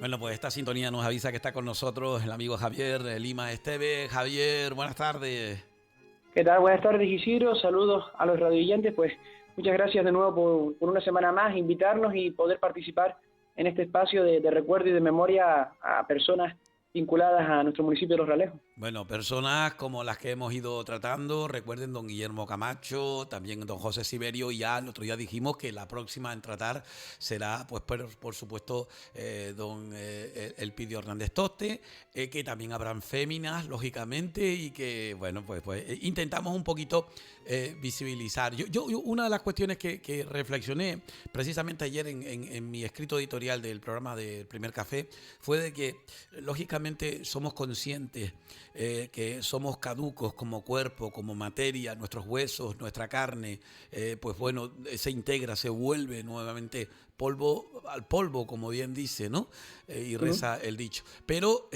Bueno, pues esta sintonía nos avisa que está con nosotros el amigo Javier Lima Esteve. Javier, buenas tardes. ¿Qué tal? Buenas tardes, Isidro. Saludos a los radioyentes. Pues muchas gracias de nuevo por una semana más, invitarnos y poder participar en este espacio de recuerdo y de memoria a personas vinculadas a nuestro municipio de Los Realejos. Bueno, personas como las que hemos ido tratando, recuerden don Guillermo Camacho, también don José Siberio, y ya el otro día dijimos que la próxima en tratar será, pues por supuesto, don Elpidio Hernández Toste, que también habrán féminas, lógicamente, y que, bueno, pues intentamos un poquito visibilizar. Una de las cuestiones que reflexioné precisamente ayer en mi escrito editorial del programa del Primer Café fue de que, lógicamente, somos conscientes que somos caducos como cuerpo, como materia, nuestros huesos, nuestra carne, pues bueno, se integra, se vuelve nuevamente polvo al polvo, como bien dice, ¿no? Y reza el dicho. Pero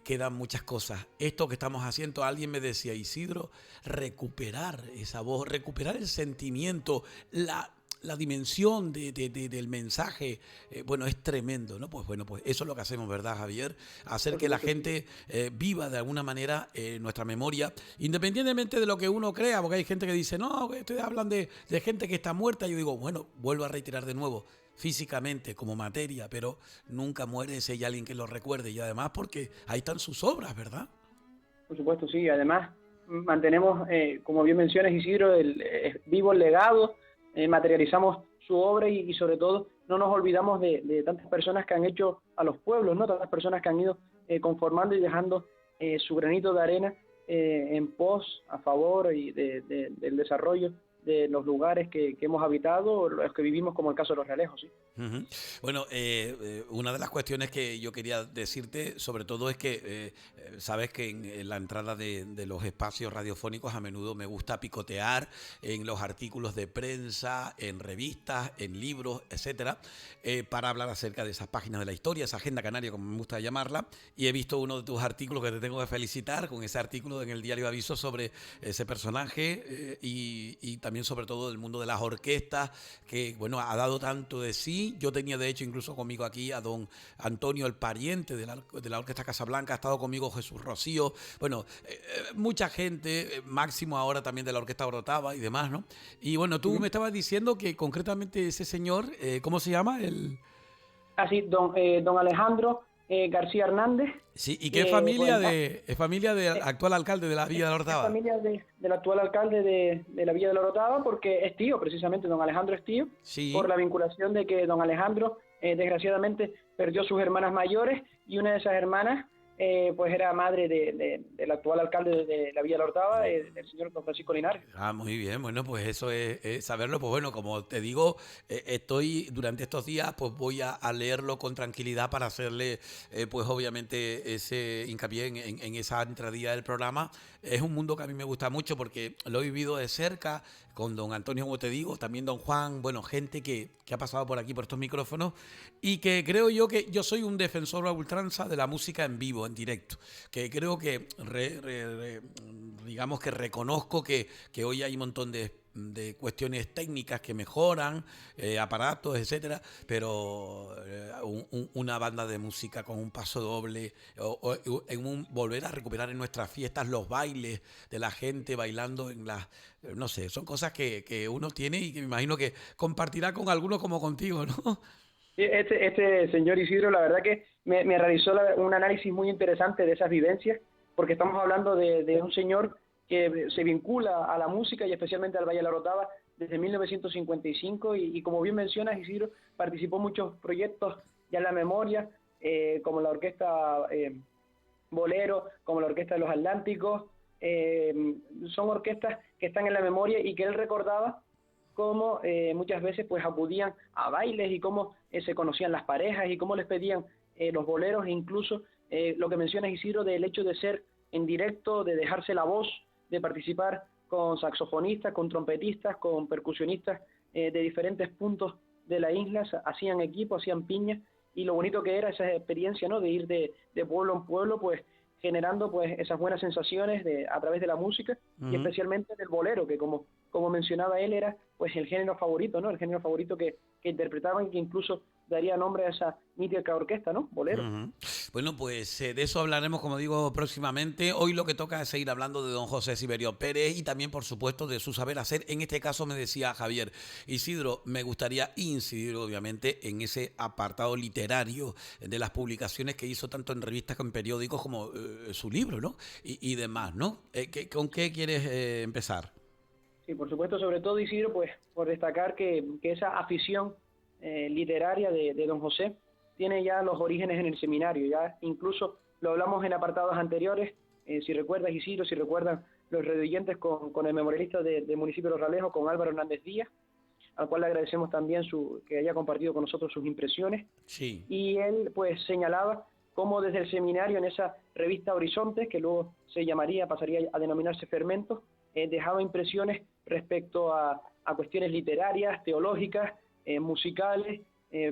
quedan muchas cosas. Esto que estamos haciendo, alguien me decía, Isidro, recuperar esa voz, recuperar el sentimiento, la dimensión del mensaje, bueno, es tremendo, ¿no? Pues bueno, pues eso es lo que hacemos, ¿verdad, Javier? Hacer que la gente viva de alguna manera nuestra memoria, independientemente de lo que uno crea, porque hay gente que dice, no, que ustedes hablan de gente que está muerta. Yo digo, bueno, vuelvo a reiterar de nuevo, físicamente, como materia, pero nunca muere si hay alguien que lo recuerde, y además porque ahí están sus obras, ¿verdad? Por supuesto, sí. Además, mantenemos, como bien mencionas, Isidro, vivo el legado, materializamos su obra y sobre todo no nos olvidamos de tantas personas que han hecho a los pueblos, ¿no? Tantas personas que han ido conformando y dejando su granito de arena en pos, a favor del desarrollo de los lugares que hemos habitado, los que vivimos, como el caso de Los Realejos, ¿sí? Uh-huh. Bueno, una de las cuestiones que yo quería decirte, sobre todo, es que sabes que en la entrada de los espacios radiofónicos a menudo me gusta picotear en los artículos de prensa, en revistas, en libros, etcétera, para hablar acerca de esas páginas de la historia, esa agenda canaria, como me gusta llamarla, y he visto uno de tus artículos que te tengo que felicitar con ese artículo en el diario Aviso sobre ese personaje y también sobre todo del mundo de las orquestas, que bueno, ha dado tanto de sí. Yo tenía de hecho incluso conmigo aquí a don Antonio, el pariente de la Orquesta Casablanca, ha estado conmigo Jesús Rocío, bueno, mucha gente, Máximo ahora también de la Orquesta Orotava y demás, ¿no? Y bueno, tú me estabas diciendo que concretamente ese señor, ¿cómo se llama? Así, don Alejandro García Hernández. Sí, ¿y qué familia Bueno, es familia del actual alcalde de la Villa de la es Orotava? familia del actual alcalde de la Villa de la Orotava, porque es tío, precisamente, don Alejandro es tío, por Sí. la vinculación de que don Alejandro, desgraciadamente, perdió sus hermanas mayores, y una de esas hermanas, pues era madre del actual alcalde de la Villa de la Orotava, el señor don Francisco Linares. Ah, muy bien, bueno, pues eso es saberlo. Pues bueno, como te digo, estoy durante estos días, pues voy a leerlo con tranquilidad para hacerle, pues obviamente, ese hincapié en esa entradilla del programa. Es un mundo que a mí me gusta mucho porque lo he vivido de cerca con don Antonio, como te digo, también don Juan, bueno, gente que ha pasado por aquí, por estos micrófonos, y que creo yo que yo soy un defensor a ultranza de la música en vivo, en directo, que creo que digamos que reconozco que hoy hay un montón de cuestiones técnicas que mejoran, aparatos, etcétera, pero una banda de música con un paso doble, en volver a recuperar en nuestras fiestas los bailes de la gente bailando en las, no sé, son cosas que uno tiene y que me imagino que compartirá con algunos como contigo, ¿no? Sí, este señor Isidro, la verdad que me realizó un análisis muy interesante de esas vivencias, porque estamos hablando de un señor que se vincula a la música y especialmente al Valle de la Orotava desde 1955 y como bien mencionas, Isidro participó en muchos proyectos ya en la memoria, como la Orquesta Bolero, como la Orquesta de los Atlánticos, son orquestas que están en la memoria y que él recordaba cómo muchas veces pues acudían a bailes y cómo se conocían las parejas y cómo les pedían los boleros, e incluso lo que menciona Isidro del hecho de ser en directo, de dejarse la voz, de participar con saxofonistas, con trompetistas, con percusionistas de diferentes puntos de la isla, hacían equipo, hacían piña, y lo bonito que era esa experiencia, ¿no? De ir de pueblo en pueblo, pues generando pues esas buenas sensaciones a través de la música y especialmente del bolero, que como como mencionaba él, era pues el género favorito, ¿no? El género favorito que interpretaban y que incluso daría nombre a esa mítica orquesta, ¿no? Bolero. Ujú. Bueno, pues de eso hablaremos, como digo, próximamente. Hoy lo que toca es seguir hablando de don José Siberio Pérez y también, por supuesto, de su saber hacer. En este caso me decía Javier Isidro, me gustaría incidir, obviamente, en ese apartado literario de las publicaciones que hizo tanto en revistas como en periódicos como su libro, ¿no? Y demás, ¿no? ¿Con qué quieres empezar? Sí, por supuesto, sobre todo Isidro, pues por destacar que esa afición literaria de don José tiene ya los orígenes en el seminario, ya incluso lo hablamos en apartados anteriores, si recuerdas Isidro, si recuerdan los redoyentes con el memorialista del municipio de Los Ralejos, con Álvaro Hernández Díaz, al cual le agradecemos también que haya compartido con nosotros sus impresiones, Sí. y él pues señalaba cómo desde el seminario en esa revista Horizontes, que luego pasaría a denominarse Fermentos, dejaba impresiones respecto a cuestiones literarias, teológicas, musicales,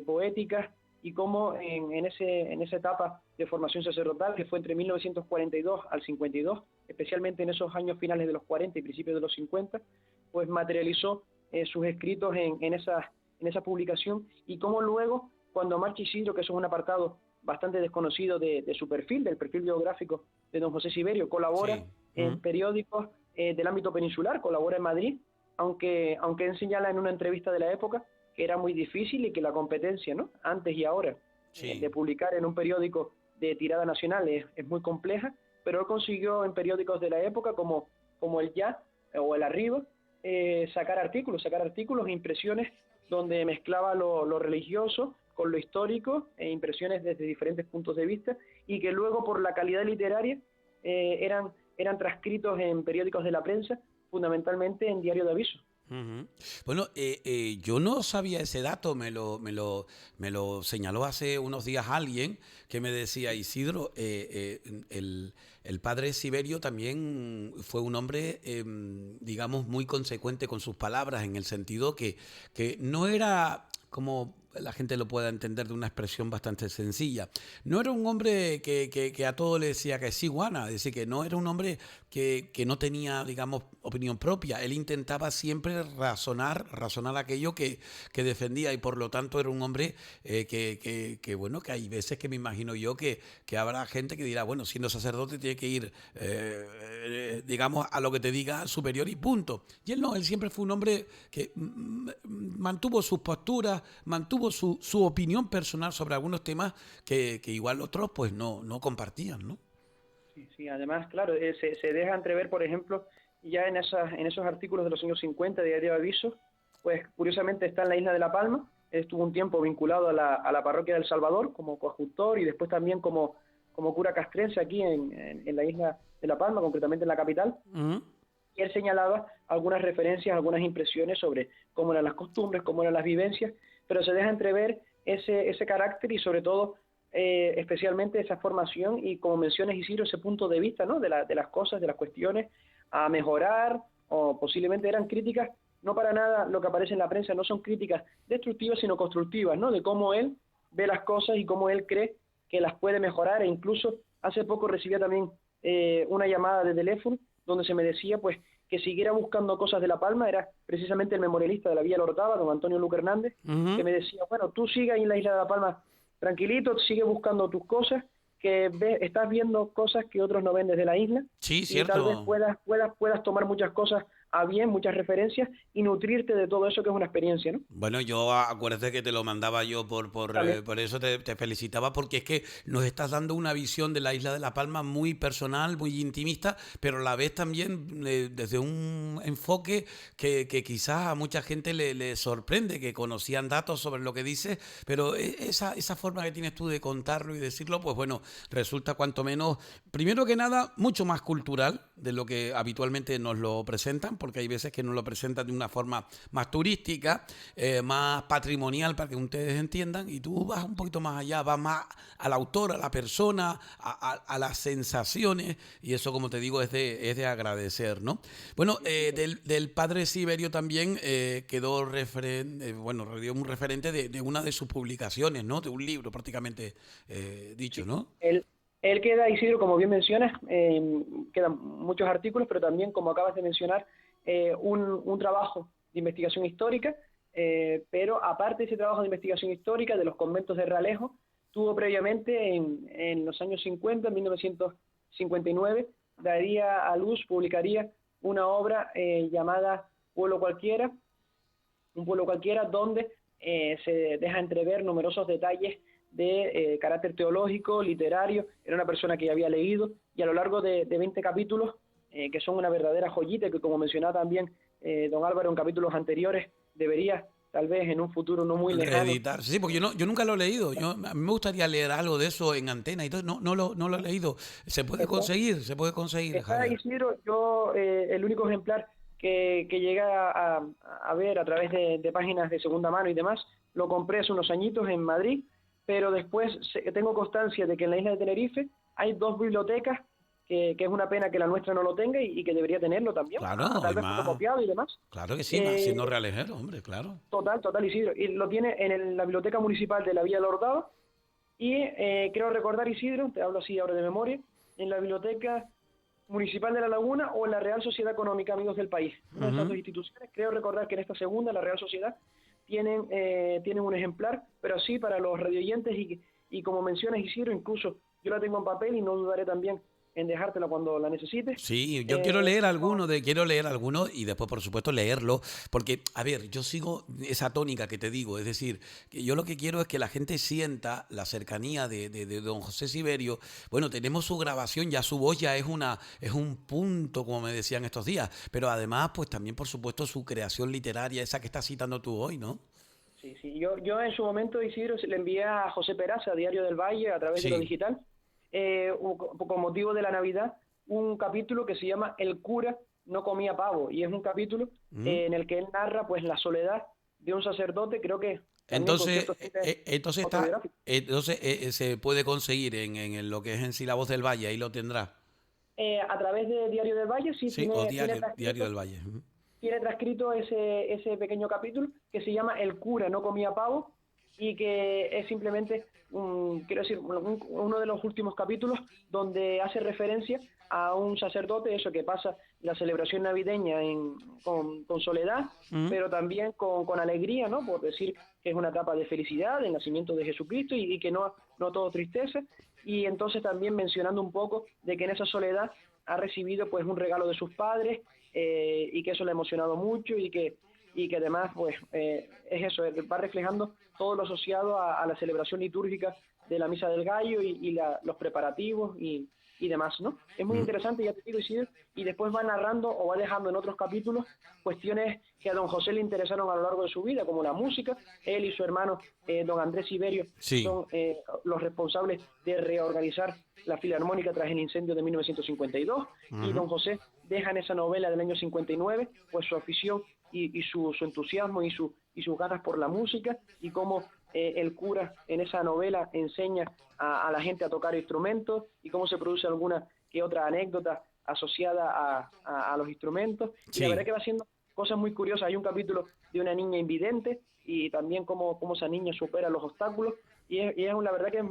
poéticas, y cómo en esa etapa de formación sacerdotal, que fue entre 1942 al 52, especialmente en esos años finales de los 40 y principios de los 50, pues materializó sus escritos en esa publicación, y cómo luego, cuando marcha Isidro, que eso es un apartado bastante desconocido de su perfil, del perfil biográfico de don José Siberio, colabora Sí. en periódicos del ámbito peninsular, colabora en Madrid, aunque él señala en una entrevista de la época que era muy difícil y que la competencia, ¿no?, antes y ahora, de Sí. publicar en un periódico de tirada nacional es muy compleja, pero él consiguió en periódicos de la época como el Ya o el Arriba, sacar artículos e impresiones donde mezclaba lo religioso con lo histórico, e impresiones desde diferentes puntos de vista, y que luego por la calidad literaria eran transcritos en periódicos de la prensa, fundamentalmente en Diario de Aviso. Ujú. Bueno, yo no sabía ese dato, me lo señaló hace unos días alguien que me decía, Isidro, el padre Siberio también fue un hombre, digamos, muy consecuente con sus palabras, en el sentido que no era como la gente lo pueda entender de una expresión bastante sencilla. No era un hombre que a todo le decía que sí, guana, es decir, que no era un hombre que no tenía, digamos, opinión propia. Él intentaba siempre razonar aquello que defendía, y por lo tanto era un hombre bueno, que hay veces que me imagino yo que habrá gente que dirá, bueno, siendo sacerdote tiene que ir, digamos, a lo que te diga superior y punto. Y él no, él siempre fue un hombre que mantuvo sus posturas, mantuvo su opinión personal sobre algunos temas que igual otros pues no compartían, ¿no? Sí, sí, además, claro, se deja entrever, por ejemplo, ya en esos artículos de los años 50 de Diario de Aviso, pues curiosamente está en la isla de La Palma, estuvo un tiempo vinculado a la parroquia del Salvador como coadjutor y después también como cura castrense aquí en la isla de La Palma, concretamente en la capital, Ujú. y él señalaba algunas referencias, algunas impresiones sobre cómo eran las costumbres, cómo eran las vivencias, pero se deja entrever ese carácter y sobre todo, especialmente esa formación y, como mencionas Isidro, ese punto de vista, ¿no?, de las cosas, de las cuestiones a mejorar, o posiblemente eran críticas, no para nada lo que aparece en la prensa, no son críticas destructivas sino constructivas, ¿no?, de cómo él ve las cosas y cómo él cree que las puede mejorar, e incluso hace poco recibía también una llamada de teléfono donde se me decía pues que siguiera buscando cosas de La Palma. Era precisamente el memorialista de la Villa La Orotava, don Antonio Luque Hernández, que Ujú. me decía, bueno, tú sigue ahí en la isla de La Palma tranquilito, sigue buscando tus cosas, que estás viendo cosas que otros no ven desde la isla, Sí, y tal vez cierto. puedas tomar muchas cosas a bien, muchas referencias, y nutrirte de todo eso que es una experiencia, ¿no? Bueno, yo acuérdate que te lo mandaba yo También, por eso te felicitaba, porque es que nos estás dando una visión de la isla de La Palma muy personal, muy intimista, pero a la vez también desde un enfoque que quizás a mucha gente le sorprende, que conocían datos sobre lo que dices, pero esa forma que tienes tú de contarlo y decirlo, pues bueno, resulta cuanto menos, primero que nada, mucho más cultural de lo que habitualmente nos lo presentan, porque hay veces que nos lo presentan de una forma más turística, más patrimonial, para que ustedes entiendan, y tú vas un poquito más allá, vas más al autor, a la persona, a las sensaciones, y eso, como te digo, es de agradecer, ¿no? Bueno, sí, sí, del padre Siberio también quedó referente, bueno, dio un referente de una de sus publicaciones, ¿no? De un libro prácticamente dicho, sí. ¿no? Él queda, Isidro, como bien mencionas, quedan muchos artículos, pero también, como acabas de mencionar, un trabajo de investigación histórica, pero aparte de ese trabajo de investigación histórica de los conventos de Realejo, tuvo previamente en los años 50, en 1959, daría a luz, publicaría una obra llamada Pueblo Cualquiera, un pueblo cualquiera, donde se deja entrever numerosos detalles de carácter teológico, literario. Era una persona que ya había leído, y a lo largo de 20 capítulos, que son una verdadera joyita, que como mencionaba también don Álvaro en capítulos anteriores, debería tal vez en un futuro no muy lejano. Reeditar. Sí, porque yo nunca lo he leído. A mí me gustaría leer algo de eso en Antena y todo. No lo he leído. Se puede conseguir, Está Javier. Isidro, yo el único ejemplar que llegué a ver a través de páginas de segunda mano y demás, lo compré hace unos añitos en Madrid, pero después tengo constancia de que en la isla de Tenerife hay 2 bibliotecas, que es una pena que la nuestra no lo tenga y que debería tenerlo también, Claro, y tal vez más. fotocopiado y demás. Claro que sí, más siendo realejero, hombre, claro. Total, Isidro. Y lo tiene en la Biblioteca Municipal de la Villa del Hordado, y creo recordar, Isidro, te hablo así ahora de memoria, en la Biblioteca Municipal de La Laguna o en la Real Sociedad Económica Amigos del País. Una de esas dos instituciones. Creo recordar que en esta segunda, la Real Sociedad, tienen un ejemplar, pero sí para los radioyentes, y como mencionas, Isidro, incluso yo la tengo en papel y no dudaré también en dejártela cuando la necesites. Sí, yo quiero leer alguno y después, por supuesto, leerlo, porque, a ver, yo sigo esa tónica que te digo, es decir, que yo lo que quiero es que la gente sienta la cercanía de don José Siberio. Bueno, tenemos su grabación, ya su voz ya es un punto, como me decían estos días, pero además, pues también, por supuesto, su creación literaria, esa que estás citando tú hoy, ¿no? Sí. Yo en su momento, Isidro, le envié a José Peraza, a Diario del Valle, a través de lo Sí. digital, con motivo de la Navidad, un capítulo que se llama El cura no comía pavo, y es un capítulo en el que él narra pues la soledad de un sacerdote, creo que también con Entonces, ciertos tintes entonces autobiográficos. se puede conseguir en lo que es en sí La Voz del Valle, ahí lo tendrá. A través de Diario del Valle, sí, Sí, o tiene Diario transcrito, del Valle. Ujú. tiene transcrito ese pequeño capítulo que se llama El cura no comía pavo, y que es simplemente, quiero decir, uno de los últimos capítulos donde hace referencia a un sacerdote, eso que pasa la celebración navideña con soledad, Ujú. pero también con alegría, ¿no? Por decir que es una etapa de felicidad, del nacimiento de Jesucristo, y que no todo tristeza, y entonces también mencionando un poco de que en esa soledad ha recibido pues un regalo de sus padres, y que eso le ha emocionado mucho, y que además pues es eso, va reflejando todo lo asociado a la celebración litúrgica de la Misa del Gallo, y los preparativos y demás, ¿no? Es muy Ujú. interesante, ya te digo, Isidro, y después va narrando o va dejando en otros capítulos cuestiones que a don José le interesaron a lo largo de su vida, como la música. Él y su hermano, don Andrés Siberio, Sí. son los responsables de reorganizar la Filarmónica tras el incendio de 1952, y Ujú. don José deja en esa novela del año 59 pues su afición y su entusiasmo y sus ganas por la música, y cómo el cura en esa novela enseña a la gente a tocar instrumentos, y cómo se produce alguna que otra anécdota asociada a los instrumentos, y la verdad Sí. que va haciendo cosas muy curiosas. Hay un capítulo de una niña invidente, y también cómo esa niña supera los obstáculos, y la verdad que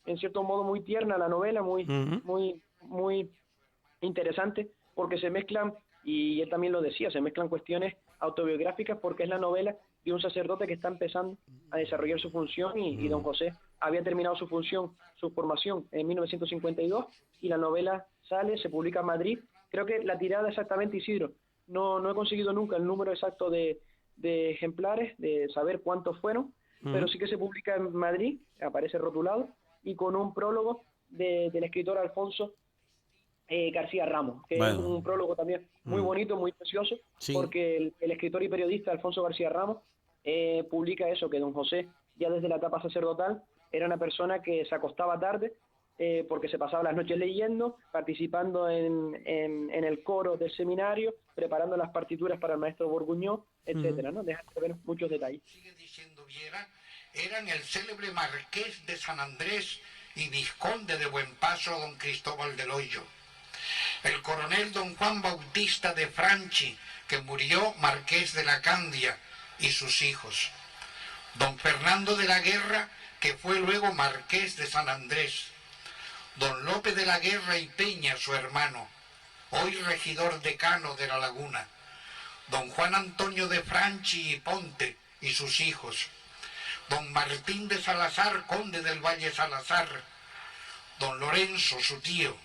en cierto modo muy tierna la novela, Ujú. muy interesante, porque se mezclan, y él también lo decía, se mezclan cuestiones autobiográficas, porque es la novela de un sacerdote que está empezando a desarrollar su función, y don José había terminado su formación en 1952, y la novela sale, se publica en Madrid. Creo que la tirada exactamente, Isidro, no he conseguido nunca el número exacto de ejemplares, de saber cuántos fueron, pero Ujú. sí que se publica en Madrid, aparece rotulado, y con un prólogo del escritor Alfonso García Ramos, que es Bueno. un prólogo también muy Mm. bonito, muy precioso, Sí. porque el escritor y periodista Alfonso García Ramos publica eso, que don José, ya desde la etapa sacerdotal, era una persona que se acostaba tarde, porque se pasaba las noches leyendo, participando en el coro del seminario, preparando las partituras para el maestro Borguñó, Ujú. etcétera, ¿no? Deja de ver muchos detalles. Sigue diciendo Viera, eran el célebre marqués de San Andrés y vizconde de Buenpaso don Cristóbal del Hoyo, el coronel don Juan Bautista de Franchi, que murió marqués de la Candia, y sus hijos, don Fernando de la Guerra, que fue luego marqués de San Andrés, don Lope de la Guerra y Peña, su hermano, hoy regidor decano de La Laguna, don Juan Antonio de Franchi y Ponte y sus hijos, don Martín de Salazar, conde del Valle Salazar, don Lorenzo, su tío,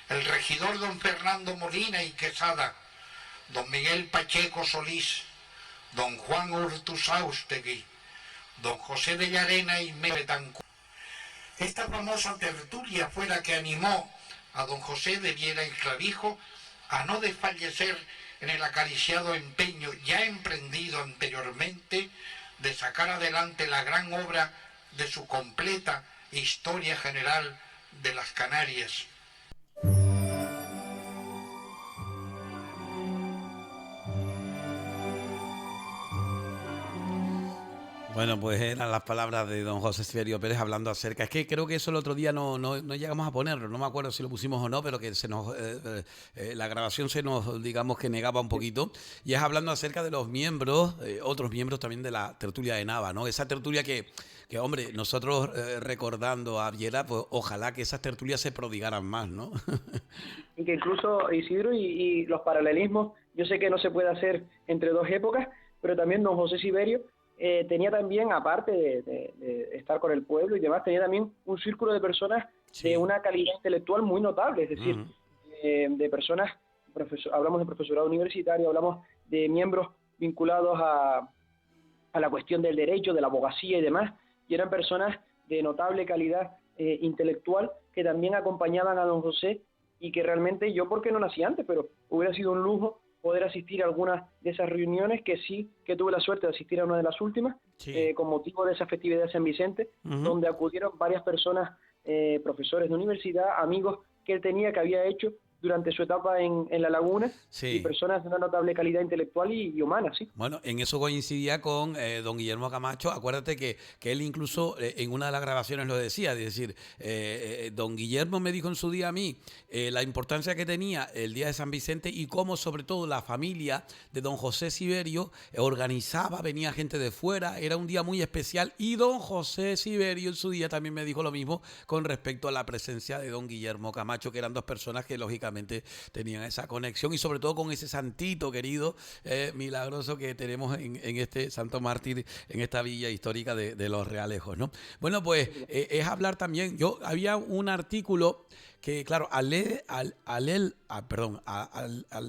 el regidor don Fernando Molina y Quesada, don Miguel Pacheco Solís, don Juan Urtuzáustegui, don José de Llarena y Betancourt. Esta famosa tertulia fue la que animó a don José de Viera y Clavijo a no desfallecer en el acariciado empeño ya emprendido anteriormente de sacar adelante la gran obra de su completa Historia General de las Canarias. Bueno, pues eran las palabras de don José Siberio Pérez hablando acerca. Es que creo que eso el otro día no llegamos a ponerlo, no me acuerdo si lo pusimos o no, pero que se nos la grabación se nos, digamos, que negaba un poquito. Y es hablando acerca de los miembros, otros miembros también de la tertulia de Nava, ¿no? Esa tertulia que hombre, nosotros recordando a Viera, pues ojalá que esas tertulias se prodigaran más, ¿no? Y que incluso Isidro y los paralelismos, yo sé que no se puede hacer entre dos épocas, pero también don José Siberio tenía también, aparte de estar con el pueblo y demás, tenía también un círculo de personas de una calidad intelectual muy notable, es decir, de personas, hablamos de profesorado universitario, hablamos de miembros vinculados a la cuestión del derecho, de la abogacía y demás, y eran personas de notable calidad intelectual que también acompañaban a don José y que realmente yo, porque no nací antes, pero hubiera sido un lujo poder asistir a algunas de esas reuniones, que tuve la suerte de asistir a una de las últimas, con motivo de esa festividad de San Vicente, donde acudieron varias personas, profesores de universidad, amigos que él tenía, que había hecho durante su etapa en La Laguna, y personas de una notable calidad intelectual y humana, sí. Bueno, en eso coincidía con don Guillermo Camacho. Acuérdate que él incluso en una de las grabaciones lo decía, es decir, don Guillermo me dijo en su día a mí la importancia que tenía el día de San Vicente y cómo sobre todo la familia de don José Siberio organizaba, venía gente de fuera, era un día muy especial, y don José Siberio en su día también me dijo lo mismo con respecto a la presencia de don Guillermo Camacho, que eran dos personas que lógicamente tenían esa conexión y sobre todo con ese santito querido, milagroso que tenemos en este santo mártir, en esta villa histórica de Los Realejos, ¿no? Bueno, pues es hablar también, había un artículo que, claro, al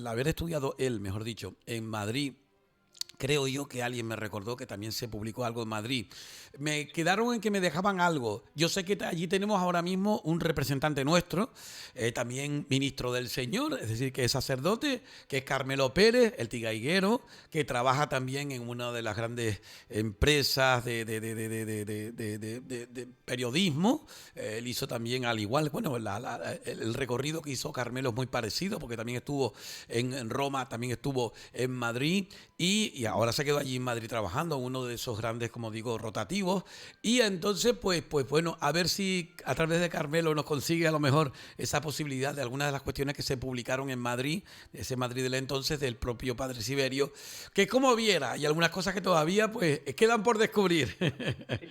haber estudiado él, mejor dicho, en Madrid, creo yo que alguien me recordó que también se publicó algo en Madrid. Me quedaron en que me dejaban algo. Yo sé que allí tenemos ahora mismo un representante nuestro, también ministro del Señor, es decir, que es sacerdote, que es Carmelo Pérez, el tigaiguero, que trabaja también en una de las grandes empresas de periodismo. Él hizo también al igual, bueno, el recorrido que hizo Carmelo es muy parecido, porque también estuvo en Roma, también estuvo en Madrid, y ahora se quedó allí en Madrid trabajando, uno de esos grandes, como digo, rotativos. Y entonces, pues bueno, a ver si a través de Carmelo nos consigue a lo mejor esa posibilidad de algunas de las cuestiones que se publicaron en Madrid, ese Madrid del entonces, del propio padre Siberio, que como Viera, y algunas cosas que todavía pues quedan por descubrir.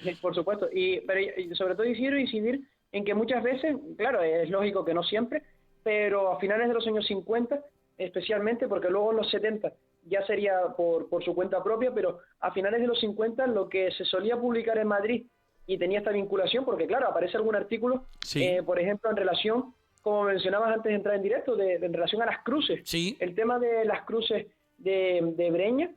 Sí, por supuesto, pero sobre todo incidir en que muchas veces, claro, es lógico que no siempre, pero a finales de los años 50, especialmente, porque luego en los 70 ya sería por su cuenta propia, pero a finales de los 50 lo que se solía publicar en Madrid y tenía esta vinculación, porque claro, aparece algún artículo, por ejemplo, en relación, como mencionabas antes de entrar en directo, en relación a las cruces, el tema de las cruces de Breña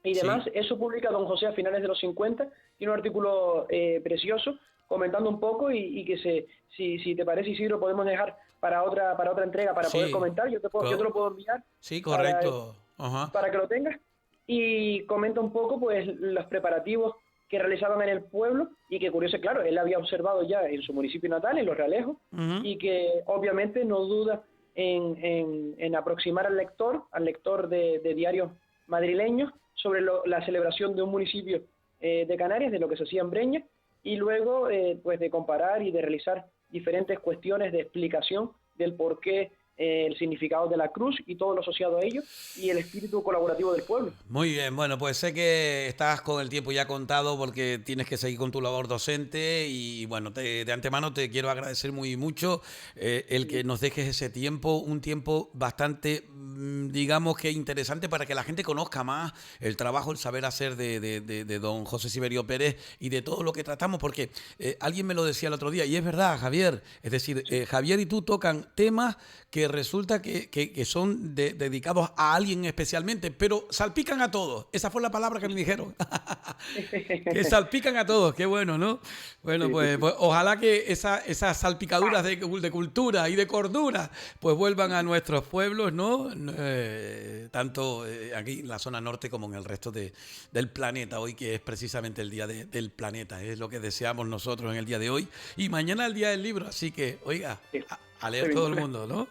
y demás, eso publica don José a finales de los 50, tiene un artículo precioso, comentando un poco y que si te parece, Isidro, podemos dejar para otra entrega para poder comentar. Yo te lo puedo enviar. Sí, correcto. Para que lo tengas. Y comenta un poco pues los preparativos que realizaban en el pueblo y que curioso, claro, él había observado ya en su municipio natal, en Los Realejos, y que obviamente no duda en aproximar al lector de diarios madrileños sobre la celebración de un municipio de Canarias, de lo que se hacía en Breña, y luego pues de comparar y de realizar diferentes cuestiones de explicación del por qué el significado de la cruz y todo lo asociado a ello, y el espíritu colaborativo del pueblo. Muy bien, bueno, pues sé que estás con el tiempo ya contado porque tienes que seguir con tu labor docente y bueno, de antemano te quiero agradecer mucho el que nos dejes ese tiempo, un tiempo bastante, digamos que interesante para que la gente conozca más el trabajo, el saber hacer de don José Siberio Pérez y de todo lo que tratamos, porque alguien me lo decía el otro día y es verdad, Javier, es decir, Javier y tú tocan temas que resulta que son dedicados a alguien especialmente, pero salpican a todos. Esa fue la palabra que me dijeron. Que salpican a todos, qué bueno, ¿no? Bueno, pues ojalá que esas salpicaduras de cultura y de cordura pues vuelvan a nuestros pueblos, ¿no? Tanto aquí en la zona norte como en el resto del planeta, hoy que es precisamente el Día del Planeta. Es lo que deseamos nosotros en el día de hoy. Y mañana el Día del Libro, así que, oiga, a leer todo el mundo, ¿no?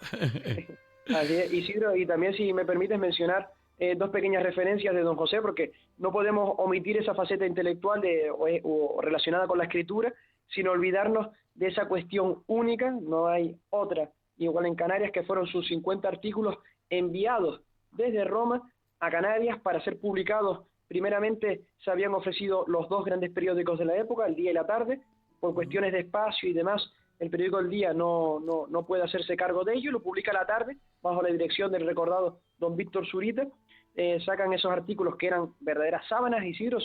Así es, Isidro, y también si me permites mencionar dos pequeñas referencias de don José, porque no podemos omitir esa faceta intelectual o relacionada con la escritura, sin olvidarnos de esa cuestión única, no hay otra, igual en Canarias, que fueron sus 50 artículos enviados desde Roma a Canarias para ser publicados. Primeramente se habían ofrecido los dos grandes periódicos de la época, El Día y La Tarde, por cuestiones de espacio y demás. El periódico El Día no puede hacerse cargo de ello, lo publica La Tarde, bajo la dirección del recordado don Víctor Zurita. Sacan esos artículos que eran verdaderas sábanas, Isidro,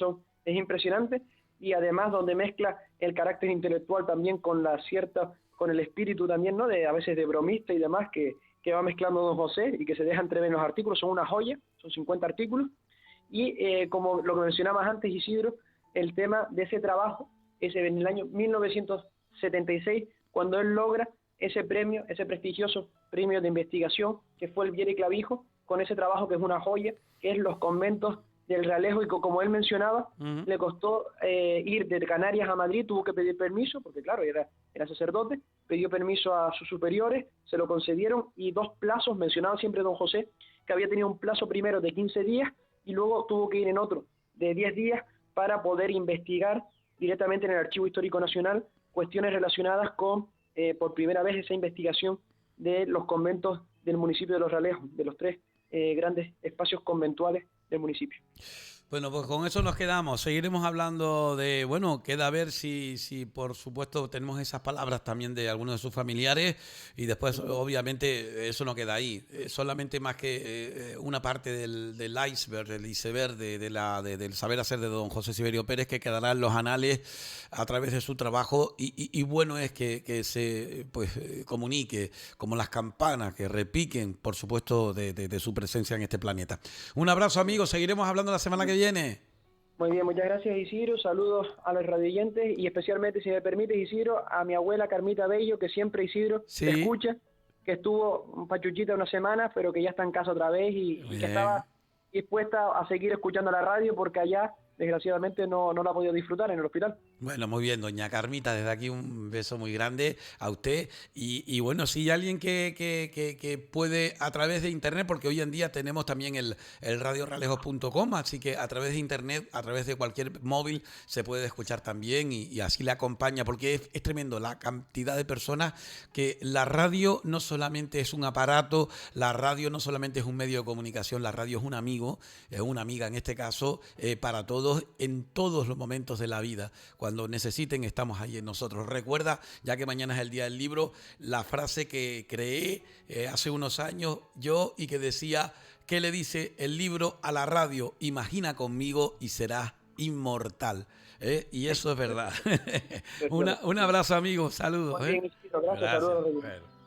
es impresionante, y además donde mezcla el carácter intelectual también con con el espíritu también, ¿no? A veces de bromista y demás, que va mezclando don José y que se deja entrever en los artículos. Son una joya, son 50 artículos, y como lo que mencionabas antes, Isidro, el tema de ese trabajo, en el año 1976, cuando él logra ese premio, ese prestigioso premio de investigación, que fue el Viera y Clavijo, con ese trabajo que es una joya, que es Los conventos del Realejo, y como él mencionaba, le costó ir de Canarias a Madrid, tuvo que pedir permiso, porque claro, era sacerdote, pidió permiso a sus superiores, se lo concedieron, y dos plazos, mencionaba siempre don José, que había tenido un plazo primero de 15 días, y luego tuvo que ir en otro de 10 días para poder investigar directamente en el Archivo Histórico Nacional cuestiones relacionadas con, por primera vez, esa investigación de los conventos del municipio de Los Realejos, de los tres grandes espacios conventuales del municipio. Bueno, pues con eso nos quedamos. Seguiremos hablando queda a ver si por supuesto tenemos esas palabras también de algunos de sus familiares y después obviamente eso no queda ahí. Solamente más que una parte del iceberg, del saber hacer de don José Siberio Pérez, que quedará en los anales a través de su trabajo y bueno es que se comunique como las campanas, que repiquen por supuesto de su presencia en este planeta. Un abrazo, amigos. Seguiremos hablando la semana que viene. Muy bien, muchas gracias, Isidro. Saludos a los radioyentes y especialmente, si me permite, Isidro, a mi abuela Carmita Bello, que siempre, Isidro, te escucha, que estuvo pachuchita una semana, pero que ya está en casa otra vez y que estaba dispuesta a seguir escuchando la radio porque allá, desgraciadamente, no la ha podido disfrutar en el hospital. Bueno, muy bien, doña Carmita, desde aquí un beso muy grande a usted. Y bueno, si hay alguien que puede a través de internet, porque hoy en día tenemos también el radioralejos.com, así que a través de internet, a través de cualquier móvil, se puede escuchar también y así le acompaña, porque es tremendo la cantidad de personas que la radio no solamente es un aparato, la radio no solamente es un medio de comunicación, la radio es un amigo, es una amiga en este caso, para todos, en todos los momentos de la vida. Cuando necesiten, estamos ahí en nosotros. Recuerda, ya que mañana es el Día del Libro, la frase que creé hace unos años yo y que decía, ¿qué le dice el libro a la radio? Imagina conmigo y serás inmortal. Y eso es verdad. Un abrazo, amigos. Saludos. Muy bien, gracias. Saludos. Bueno.